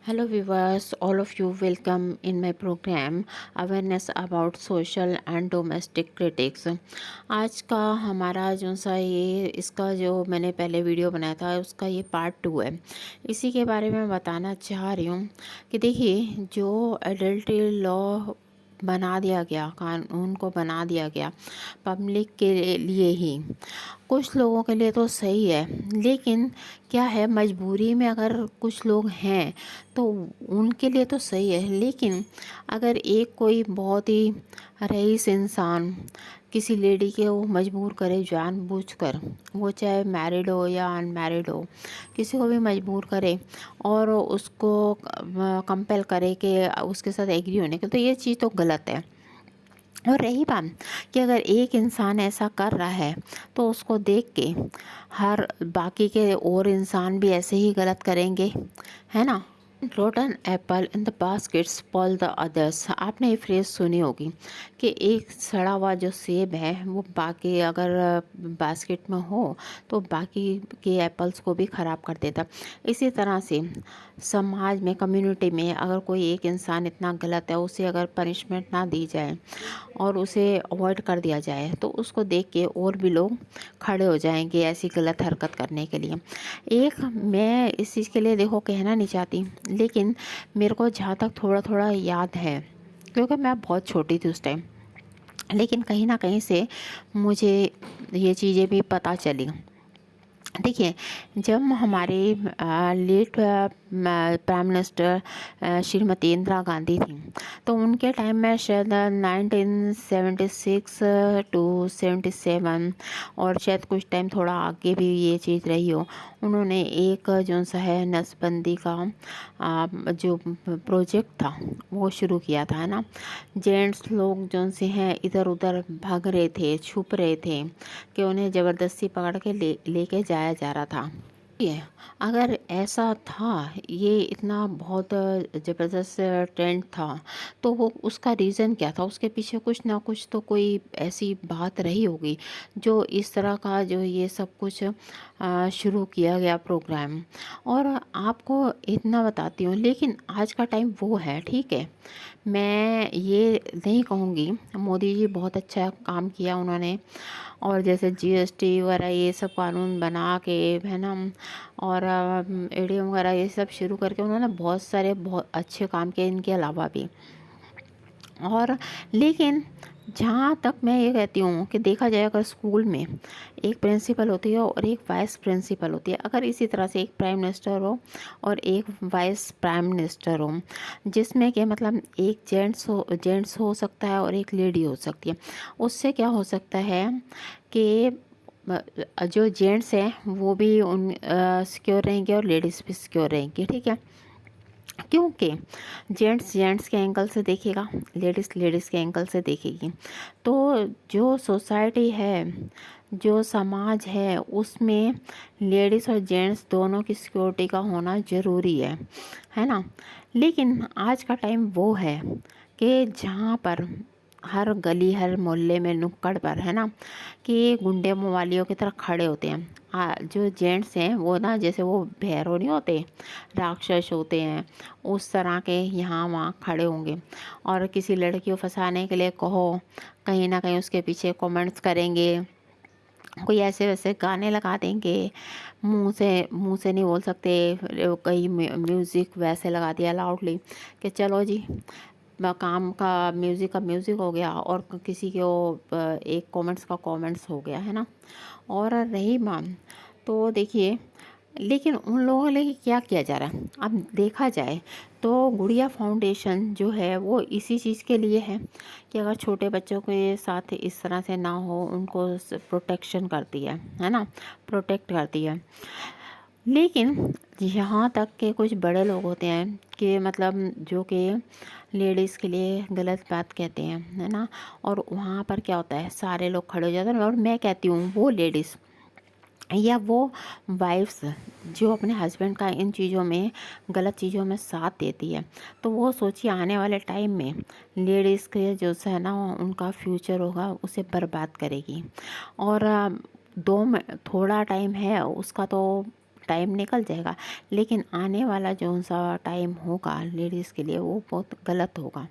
Hello viewers, all of you welcome in my program awareness about social and domestic critics। आज का हमारा जो सा ये इसका जो मैंने पहले वीडियो बनाया था उसका ये पार्ट 2 है। इसी के बारे में बताना चाह रही हूँ कि देखिए जो एडल्ट्री लॉ बना दिया गया, कानून को बना दिया गया पब्लिक के लिए ही, कुछ लोगों के लिए तो सही है, लेकिन क्या है मजबूरी में अगर कुछ लोग हैं तो उनके लिए तो सही है। लेकिन अगर एक कोई बहुत ही रईस इंसान किसी लेडी के वो मजबूर करे जानबूझकर, वो चाहे मैरिड हो या अनमैरिड हो, किसी को भी मजबूर करे और उसको कंपेल करे कि उसके साथ एग्री होने के, तो ये चीज़ तो गलत है। और रही बात कि अगर एक इंसान ऐसा कर रहा है तो उसको देख के हर बाकी के और इंसान भी ऐसे ही गलत करेंगे, है ना। Rotten apple in the basket spoil the others, आपने ये फ्रेज सुनी होगी कि एक सड़ा हुआ जो सेब है वो बाकी अगर बास्केट में हो तो बाकी के एप्पल्स को भी ख़राब कर देता। इसी तरह से समाज में, कम्युनिटी में अगर कोई एक इंसान इतना गलत है, उसे अगर पनिशमेंट ना दी जाए और उसे अवॉइड कर दिया जाए तो उसको देख के और भी लोग खड़े हो जाएंगे ऐसी गलत हरकत करने के लिए। एक मैं इस चीज़ के लिए देखो कहना नहीं चाहती, लेकिन मेरे को जहाँ तक थोड़ा थोड़ा याद है, क्योंकि मैं बहुत छोटी थी उस टाइम, लेकिन कहीं ना कहीं से मुझे ये चीज़ें भी पता चली। देखिए, जब हमारे late prime minister Shrimati Indira Gandhi थी, तो उनके टाइम में शायद 1976 टू 77 और शायद कुछ टाइम थोड़ा आगे भी ये चीज़ रही हो, उन्होंने एक जो सा है नसबंदी का जो प्रोजेक्ट था वो शुरू किया था, है ना। जेंट्स लोग जो से हैं इधर उधर भाग रहे थे, छुप रहे थे कि उन्हें ज़बरदस्ती पकड़ के लेके जाया जा रहा था। ये अगर ऐसा था, ये इतना बहुत ज़बरदस्त ट्रेंड था, तो वो उसका रीज़न क्या था, उसके पीछे कुछ ना कुछ तो कोई ऐसी बात रही होगी जो इस तरह का जो ये सब कुछ शुरू किया गया प्रोग्राम। और आपको इतना बताती हूँ, लेकिन आज का टाइम वो है, ठीक है। मैं ये नहीं कहूँगी, मोदी जी बहुत अच्छा काम किया उन्होंने, और जैसे जीएसटी वगैरह ये सब कानून बना के, है ना, और एडीएम वगैरह ये सब शुरू करके उन्होंने बहुत अच्छे काम किए इनके अलावा भी। और लेकिन जहाँ तक मैं ये कहती हूँ कि देखा जाए, अगर स्कूल में एक प्रिंसिपल होती है और एक वाइस प्रिंसिपल होती है, अगर इसी तरह से एक प्राइम मिनिस्टर हो और एक वाइस प्राइम मिनिस्टर हो, जिसमें कि मतलब एक जेंट्स हो सकता है और एक लेडी हो सकती है, उससे क्या हो सकता है कि जो जेंट्स हैं वो भी उन सिक्योर रहेंगे और लेडीज़ भी सिक्योर रहेंगी, ठीक है। क्योंकि जेंट्स जेंट्स के एंगल से देखेगा, लेडीज़ लेडीज़ के एंगल से देखेगी, तो जो सोसाइटी है, जो समाज है, उसमें लेडीज़ और जेंट्स दोनों की सिक्योरिटी का होना ज़रूरी है ना। लेकिन आज का टाइम वो है कि जहाँ पर हर गली हर मोहल्ले में नुक्कड़ पर, है ना, कि गुंडे मवालियों की तरह खड़े होते हैं। जो जेंट्स हैं वो ना, जैसे वो भैरव नहीं होते, राक्षस होते हैं, उस तरह के यहाँ वहाँ खड़े होंगे और किसी लड़की को फंसाने के लिए कहो, कहीं ना कहीं उसके पीछे कमेंट्स करेंगे, कोई ऐसे वैसे गाने लगा देंगे, मुंह से नहीं बोल सकते, कहीं म्यूज़िक वैसे लगा दिया लाउडली कि चलो जी, काम का म्यूज़िक हो गया और किसी के वो एक कमेंट्स का कमेंट्स हो गया, है ना। और रही बात, तो देखिए, लेकिन उन लोगों के लिए क्या किया जा रहा है, अब देखा जाए तो गुड़िया फाउंडेशन जो है वो इसी चीज़ के लिए है कि अगर छोटे बच्चों के साथ इस तरह से ना हो, उनको प्रोटेक्शन करती है ना, प्रोटेक्ट करती है। लेकिन यहाँ तक के कुछ बड़े लोग होते हैं कि मतलब जो कि लेडीज़ के लिए गलत बात कहते हैं, है ना, और वहाँ पर क्या होता है, सारे लोग खड़े हो जाते हैं। और मैं कहती हूँ वो लेडीज़ या वो वाइफ्स जो अपने हस्बैंड का इन चीज़ों में, गलत चीज़ों में साथ देती है, तो वो सोचिए आने वाले टाइम में लेडीज़ के जो है ना उनका फ्यूचर होगा उसे बर्बाद करेगी। और थोड़ा टाइम है उसका, तो टाइम निकल जाएगा, लेकिन आने वाला जो सा टाइम होगा लेडीज़ के लिए वो बहुत गलत होगा।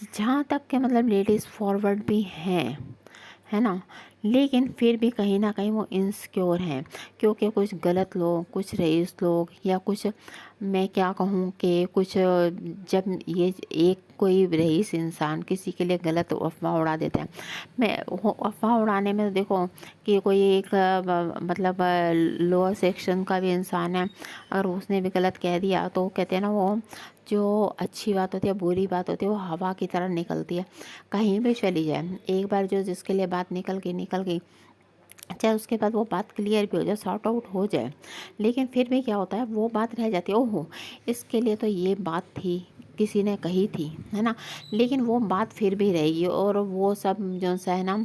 जहाँ तक कि मतलब लेडीज़ फॉरवर्ड भी हैं, है ना, लेकिन फिर भी कहीं ना कहीं वो इनसिक्योर हैं, क्योंकि कुछ गलत लोग, कुछ रईस लोग, या कुछ, मैं क्या कहूँ कि कुछ, जब ये एक कोई रईस इंसान किसी के लिए गलत अफवाह उड़ा देता है, मैं वो अफवाह उड़ाने में देखो कि कोई एक मतलब लोअर सेक्शन का भी इंसान है, अगर उसने भी गलत कह दिया तो कहते हैं ना, वो जो अच्छी बात होती है, बुरी बात होती है, वो हवा की तरह निकलती है, कहीं भी चली जाए। एक बार जो जिसके लिए बात निकल गई, चाहे उसके बाद वो बात क्लियर भी हो जाए, सॉर्ट आउट हो जाए, लेकिन फिर भी क्या होता है, वो बात रह जाती है, ओहो इसके लिए तो ये बात थी, किसी ने कही थी, है ना, लेकिन वो बात फिर भी रहेगी, और वो सब जो सा है ना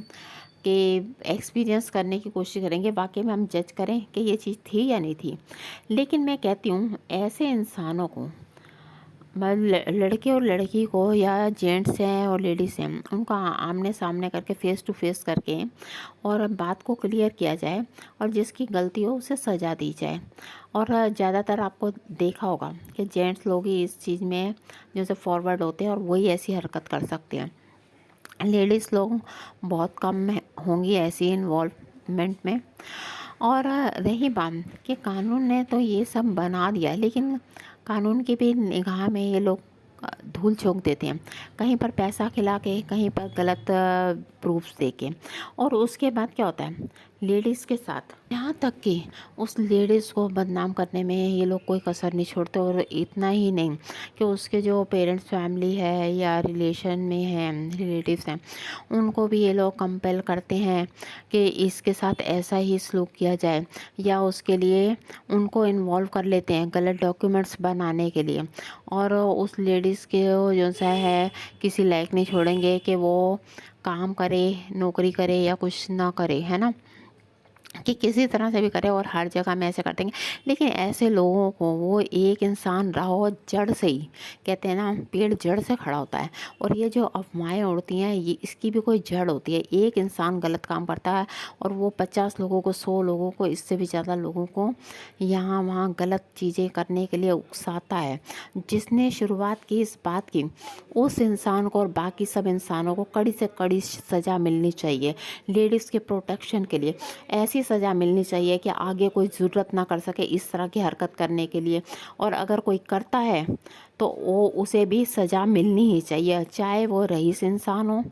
कि एक्सपीरियंस करने की कोशिश करेंगे, वाकई में हम जज करें कि ये चीज़ थी या नहीं थी। लेकिन मैं कहती हूँ ऐसे इंसानों को, लड़के और लड़की को, या जेंट्स हैं और लेडीज़ हैं, उनको आमने सामने करके फेस टू फेस करके और बात को क्लियर किया जाए, और जिसकी गलती हो उसे सज़ा दी जाए। और ज़्यादातर आपको देखा होगा कि जेंट्स लोग ही इस चीज़ में जैसे फॉरवर्ड होते हैं और वही ऐसी हरकत कर सकते हैं। लेडीज़ लोग बहुत कम होंगी ऐसी इन्वॉल्वमेंट में। और रही बात कि कानून ने तो ये सब बना दिया, लेकिन कानून की भी निगाह में ये लोग धूल झोंक देते हैं, कहीं पर पैसा खिला के, कहीं पर गलत प्रूफ्स दे के, और उसके बाद क्या होता है लेडीज़ के साथ, यहाँ तक कि उस लेडीज़ को बदनाम करने में ये लोग कोई कसर नहीं छोड़ते। और इतना ही नहीं कि उसके जो पेरेंट्स फैमिली है या रिलेशन में है, रिलेटिव्स हैं, उनको भी ये लोग कंपेल करते हैं कि इसके साथ ऐसा ही सलूक किया जाए, या उसके लिए उनको इन्वॉल्व कर लेते हैं गलत डॉक्यूमेंट्स बनाने के लिए, और उस लेडीज़ के जो सा है किसी लायक नहीं छोड़ेंगे कि वो काम करे, नौकरी करे या कुछ ना करे, है ना, कि किसी तरह से भी करे, और हर जगह में ऐसे कर देंगे। लेकिन ऐसे लोगों को वो एक इंसान रहा हो जड़ से ही, कहते हैं ना पेड़ जड़ से खड़ा होता है, और ये जो अफवाहें उड़ती हैं ये इसकी भी कोई जड़ होती है। एक इंसान गलत काम करता है और वो 50 लोगों को, 100 लोगों को, इससे भी ज़्यादा लोगों को यहाँ वहाँ गलत चीज़ें करने के लिए उकसाता है। जिसने शुरुआत की इस बात की, उस इंसान को और बाकी सब इंसानों को कड़ी से कड़ी सज़ा मिलनी चाहिए। लेडीज़ के प्रोटेक्शन के लिए ऐसी सज़ा मिलनी चाहिए कि आगे कोई ज़रूरत ना कर सके इस तरह की हरकत करने के लिए। और अगर कोई करता है तो वो उसे भी सज़ा मिलनी ही चाहिए, चाहे वो रईस इंसान हो,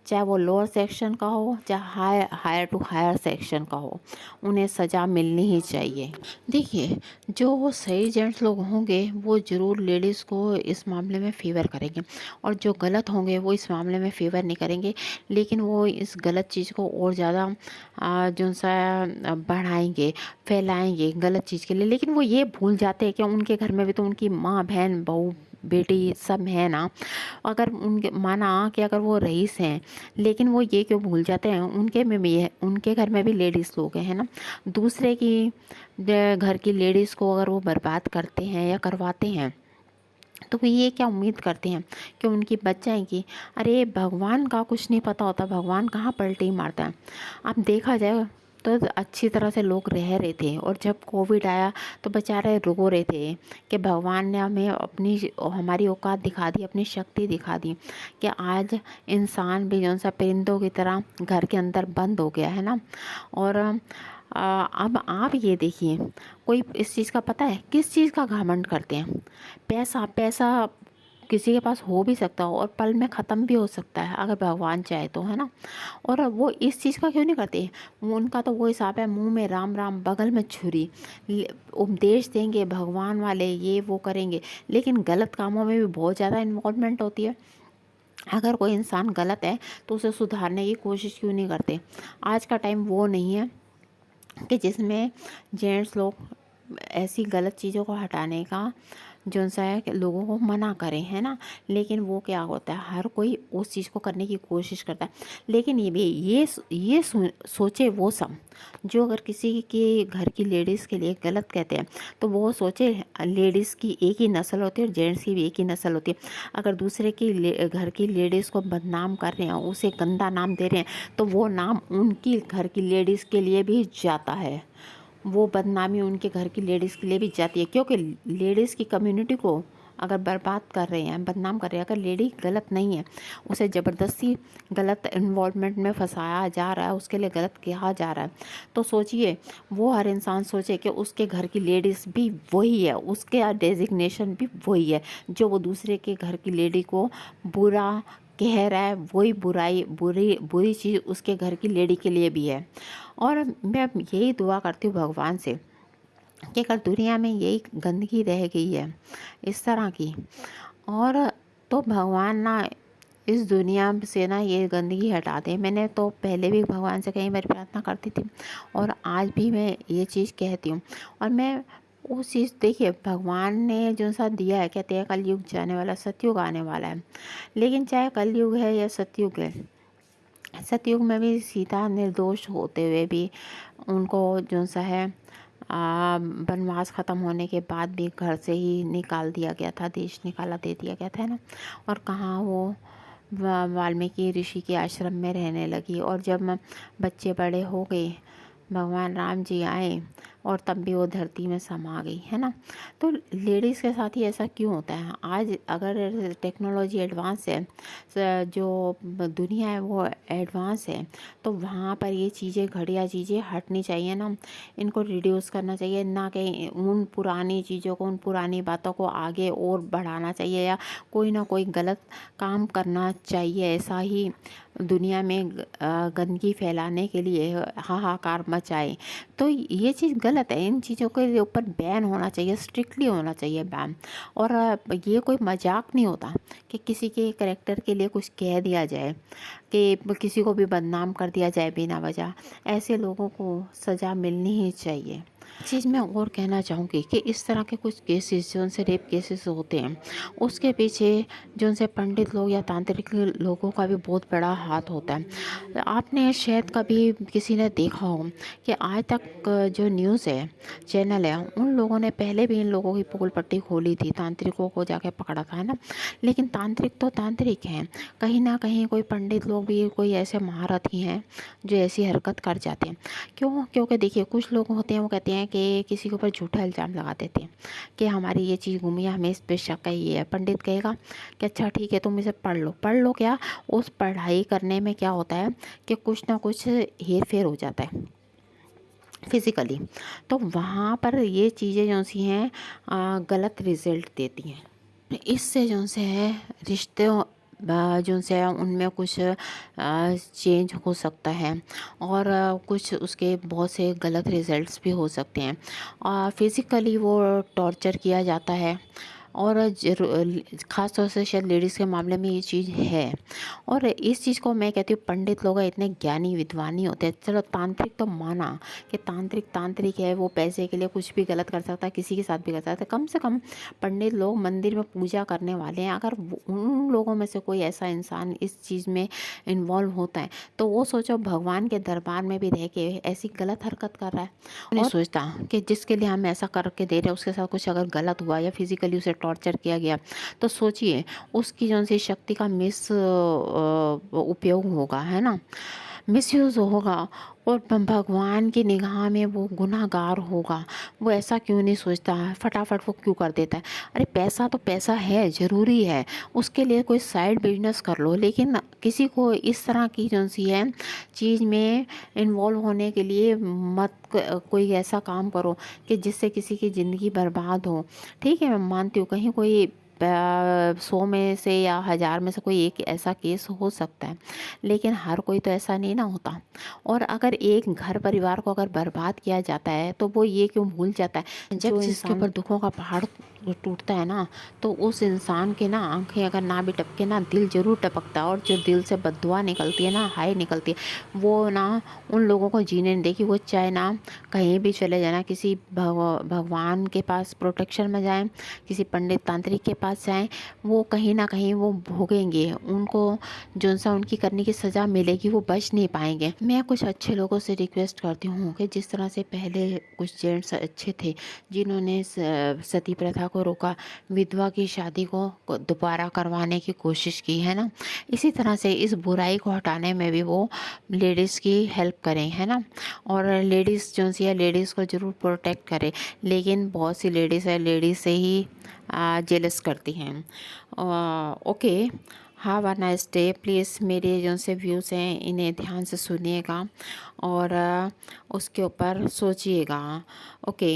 चाहे वो लोअर सेक्शन का हो, चाहे हायर टू हायर सेक्शन का हो, उन्हें सज़ा मिलनी ही चाहिए। देखिए, जो वो सही जेंट्स लोग होंगे वो ज़रूर लेडीज़ को इस मामले में फेवर करेंगे, और जो गलत होंगे वो इस मामले में फेवर नहीं करेंगे, लेकिन वो इस गलत चीज़ को और ज़्यादा जो सा बढ़ाएंगे, फैलाएंगे गलत चीज़ के लिए। लेकिन वो ये भूल जाते हैं कि उनके घर में भी तो उनकी माँ, बहन, बहू, बेटी सब है ना। अगर उनके माना कि अगर वो रईस हैं, लेकिन वो ये क्यों भूल जाते हैं उनके में भी है, उनके घर में भी लेडीज़ लोग हैं, है ना। दूसरे की घर की लेडीज़ को अगर वो बर्बाद करते हैं या करवाते हैं, तो वो ये क्या उम्मीद करते हैं कि उनकी बच जाएंगी। अरे भगवान का कुछ नहीं पता होता, भगवान कहाँ पलटी मारता है। अब देखा जाए तो अच्छी तरह से लोग रह रहे थे, और जब कोविड आया तो बेचारे रो रहे थे कि भगवान ने हमें अपनी, हमारी औकात दिखा दी, अपनी शक्ति दिखा दी, कि आज इंसान भी जो सा परिंदों की तरह घर के अंदर बंद हो गया, है ना। और अब आप ये देखिए, कोई इस चीज़ का पता है, किस चीज़ का घमंड करते हैं। पैसा, पैसा किसी के पास हो भी सकता हो और पल में ख़त्म भी हो सकता है अगर भगवान चाहे तो, है ना। और वो इस चीज़ का क्यों नहीं करते, उनका तो वो हिसाब है, मुंह में राम राम बगल में छुरी, उपदेश देंगे भगवान वाले, ये वो करेंगे, लेकिन गलत कामों में भी बहुत ज़्यादा इन्वॉल्वमेंट होती है। अगर कोई इंसान गलत है तो उसे सुधारने की कोशिश क्यों नहीं करते। आज का टाइम वो नहीं है कि जिसमें जेंट्स लोग ऐसी गलत चीज़ों को हटाने का जो सा है कि लोगों को मना करें, है ना। लेकिन वो क्या होता है, हर कोई उस चीज़ को करने की कोशिश करता है। लेकिन ये भी ये सोचे वो सब जो अगर किसी के घर की लेडीज़ के लिए गलत कहते हैं, तो वो सोचे लेडीज़ की एक ही नस्ल होती है और जेंट्स की भी एक ही नस्ल होती है। अगर दूसरे की घर की लेडीज़ को बदनाम कर रहे हैं, उसे गंदा नाम दे रहे हैं, तो वो नाम उनकी घर की लेडीज़ के लिए भी जाता है, वो बदनामी उनके घर की लेडीज़ के लिए भी जाती है, क्योंकि लेडीज़ की कम्युनिटी को अगर बर्बाद कर रहे हैं, बदनाम कर रहे हैं, अगर लेडी गलत नहीं है, उसे ज़बरदस्ती गलत इन्वॉल्वमेंट में फंसाया जा रहा है, उसके लिए गलत कहा जा रहा है, तो सोचिए, वो हर इंसान सोचे कि उसके घर की लेडीज़ भी वही है, उसके डेजिग्नेशन भी वही है, जो वो दूसरे के घर की लेडी को बुरा कह रहा है, वही बुरी चीज़ उसके घर की लेडी के लिए भी है। और मैं यही दुआ करती हूँ भगवान से कि अगर दुनिया में यही गंदगी रह गई है इस तरह की, और तो भगवान ना इस दुनिया से ना ये गंदगी हटा दे। मैंने तो पहले भी भगवान से कई बार प्रार्थना करती थी, और आज भी मैं ये चीज़ कहती हूँ। और मैं उस चीज़, देखिए भगवान ने जो सा दिया है, कहते हैं कलयुग जाने वाला, सतयुग आने वाला है, लेकिन चाहे कलयुग है या सतयुग है, सतयुग में भी सीता निर्दोष होते हुए भी उनको जो सा है वनवास ख़त्म होने के बाद भी घर से ही निकाल दिया गया था, देश निकाला दे दिया गया था, है ना। और कहाँ वो वाल्मीकि ऋषि के आश्रम में रहने लगी, और जब बच्चे बड़े हो गए, भगवान राम जी आए, और तब भी वो धरती में समा गई, है ना। तो लेडीज़ के साथ ही ऐसा क्यों होता है? आज अगर टेक्नोलॉजी एडवांस है, जो दुनिया है वो एडवांस है, तो वहाँ पर ये चीज़ें, घटिया चीज़ें हटनी चाहिए ना, इनको रिड्यूस करना चाहिए, ना कि उन पुरानी चीज़ों को, उन पुरानी बातों को आगे और बढ़ाना चाहिए, या कोई ना कोई गलत काम करना चाहिए। ऐसा ही दुनिया में गंदगी फैलाने के लिए हाहाकार मचाए, तो ये चीज़ गलत है। इन चीज़ों के ऊपर बैन होना चाहिए, स्ट्रिक्टली होना चाहिए बैन। और ये कोई मजाक नहीं होता कि किसी के करैक्टर के लिए कुछ कह दिया जाए, कि किसी को भी बदनाम कर दिया जाए बिना वजह। ऐसे लोगों को सज़ा मिलनी ही चाहिए। चीज़ मैं और कहना चाहूँगी कि इस तरह के कुछ केसेस जो उनसे रेप केसेस होते हैं, उसके पीछे जो उनसे पंडित लोग या तांत्रिक लोगों का भी बहुत बड़ा हाथ होता है। आपने शायद कभी किसी ने देखा हो कि आज तक जो न्यूज़ है, चैनल है, उन लोगों ने पहले भी इन लोगों की पोल पट्टी खोली थी, तांत्रिकों को जाके पकड़ा था, है ना। लेकिन तांत्रिक तो तांत्रिक हैं, कहीं ना कहीं कोई पंडित लोग भी कोई ऐसे महारथी हैं जो ऐसी हरकत कर जाते हैं। क्यों? क्योंकि देखिए, कुछ लोग होते हैं, वो कहते हैं कि किसी के ऊपर झूठा इल्ज़ाम लगा देते हैं कि हमारी ये चीज़ गुमी है, हमें इस पे शक है, ये है। पंडित कहेगा कि अच्छा ठीक है, तुम इसे पढ़ लो। क्या उस पढ़ाई करने में क्या होता है कि कुछ ना कुछ हेर फेर हो जाता है फिज़िकली, तो वहाँ पर ये चीज़ें जो सी हैं गलत रिज़ल्ट देती हैं। इससे जो से है रिश्ते जो से है उनमें कुछ चेंज हो सकता है, और कुछ उसके बहुत से गलत रिजल्ट्स भी हो सकते हैं। फिज़िकली वो टॉर्चर किया जाता है, और ख़ास तौर से शायद लेडीज़ के मामले में ये चीज़ है। और इस चीज़ को मैं कहती हूँ, पंडित लोग इतने ज्ञानी विद्वान नहीं होते। चलो तांत्रिक तो माना कि तांत्रिक है, वो पैसे के लिए कुछ भी गलत कर सकता है, किसी के साथ भी कर सकता है। कम से कम पंडित लोग मंदिर में पूजा करने वाले हैं, अगर उन लोगों में से कोई ऐसा इंसान इस चीज़ में इन्वॉल्व होता है, तो वो सोचो भगवान के दरबार में भी रह के ऐसी गलत हरकत कर रहा है। नहीं सोचता कि जिसके लिए हम ऐसा करके दे रहे हैं, उसके साथ कुछ अगर गलत हुआ या फिज़िकली उसे टॉर्चर किया गया, तो सोचिए उसकी जो सी शक्ति का उपयोग होगा, है ना, मिसयूज़ होगा, और भगवान की निगाह में वो गुनहगार होगा। वो ऐसा क्यों नहीं सोचता, फटाफट वो क्यों कर देता है? अरे पैसा तो पैसा है, ज़रूरी है, उसके लिए कोई साइड बिजनेस कर लो, लेकिन किसी को इस तरह की जो सी है चीज़ में इन्वॉल्व होने के लिए मत कोई ऐसा काम करो कि जिससे किसी की ज़िंदगी बर्बाद हो। ठीक है, मैं मानती हूँ कहीं कोई 100 में से या 1000 में से कोई एक ऐसा केस हो सकता है, लेकिन हर कोई तो ऐसा नहीं ना होता। और अगर एक घर परिवार को अगर बर्बाद किया जाता है, तो वो ये क्यों भूल जाता है, जब जिसके ऊपर दुखों का पहाड़ टूटता है ना, तो उस इंसान के ना आंखें अगर ना भी टपके ना, दिल जरूर टपकता है, और जो दिल से बद्दुआ निकलती है ना, हाय निकलती है, वो ना उन लोगों को जीने नहीं देगी। वो चाहे ना कहीं भी चले जाना, किसी भगवान के पास प्रोटेक्शन में जाएं, किसी पंडित तांत्रिक के पास जाएं, वो कहीं ना कहीं वो भोगेंगे, उनको जो सा उनकी करने की सज़ा मिलेगी, वो बच नहीं पाएंगे। मैं कुछ अच्छे लोगों से रिक्वेस्ट करती हूँ कि जिस तरह से पहले कुछ जेंट्स अच्छे थे जिन्होंने सती प्रथा को रोका, विधवा की शादी को दोबारा करवाने की कोशिश की, है ना। इसी तरह से इस बुराई को हटाने में भी वो लेडीज़ की हेल्प करें, है ना। और लेडीज़ जो सी है, लेडीज़ को ज़रूर प्रोटेक्ट करें, लेकिन बहुत सी लेडीज़ है, लेडीज़ से ही जेलस करती हैं। Okay, have a nice day. Please मेरे जो से व्यूज़ हैं इन्हें ध्यान से सुनिएगा और उसके ऊपर सोचिएगा। ओके।